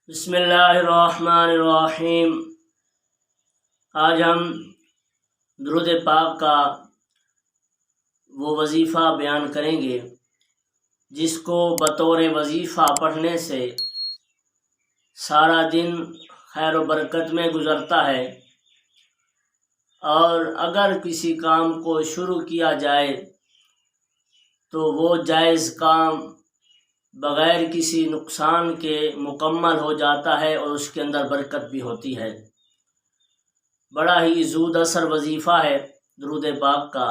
بسم اللہ الرحمن الرحیم۔ آج ہم درود پاک کا وہ وظیفہ بیان کریں گے جس کو بطور وظیفہ پڑھنے سے سارا دن خیر و برکت میں گزرتا ہے، اور اگر کسی کام کو شروع کیا جائے تو وہ جائز کام بغیر کسی نقصان کے مکمل ہو جاتا ہے اور اس کے اندر برکت بھی ہوتی ہے۔ بڑا ہی زود اثر وظیفہ ہے درود پاک کا،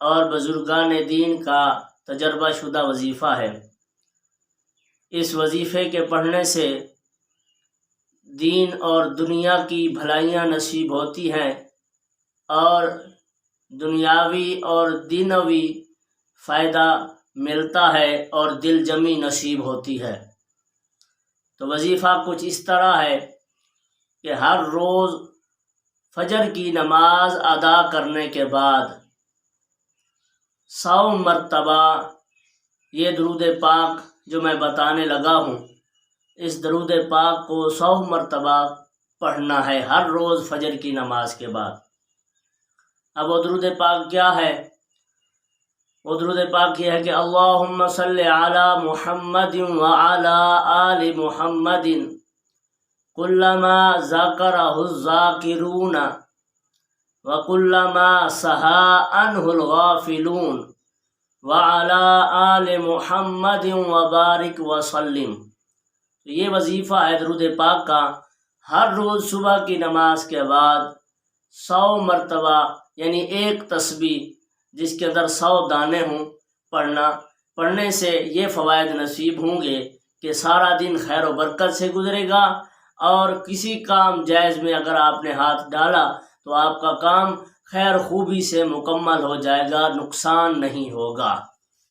اور بزرگان دین کا تجربہ شدہ وظیفہ ہے۔ اس وظیفے کے پڑھنے سے دین اور دنیا کی بھلائیاں نصیب ہوتی ہیں، اور دنیاوی اور دینوی فائدہ ملتا ہے اور دل جمی نصیب ہوتی ہے۔ تو وظیفہ کچھ اس طرح ہے کہ ہر روز فجر کی نماز ادا کرنے کے بعد 100 مرتبہ یہ درود پاک جو میں بتانے لگا ہوں، اس درود پاک کو 100 مرتبہ پڑھنا ہے ہر روز فجر کی نماز کے بعد۔ اب وہ درود پاک کیا ہے؟ وہ درود پاک یہ ہے کہ اللہم صلی علی محمد وعلی آل محمد کلما ذکرہ الذاکرون وکلما سہا عنہ الغافلون وعلی آل محمد وبارک وسلم۔ یہ وظیفہ ہے درود پاک کا، ہر روز صبح کی نماز کے بعد 100 مرتبہ، یعنی ایک تسبیح جس کے اندر 100 دانے ہوں، پڑھنے سے یہ فوائد نصیب ہوں گے کہ سارا دن خیر و برکت سے گزرے گا، اور کسی کام جائز میں اگر آپ نے ہاتھ ڈالا تو آپ کا کام خیر خوبی سے مکمل ہو جائے گا، نقصان نہیں ہوگا۔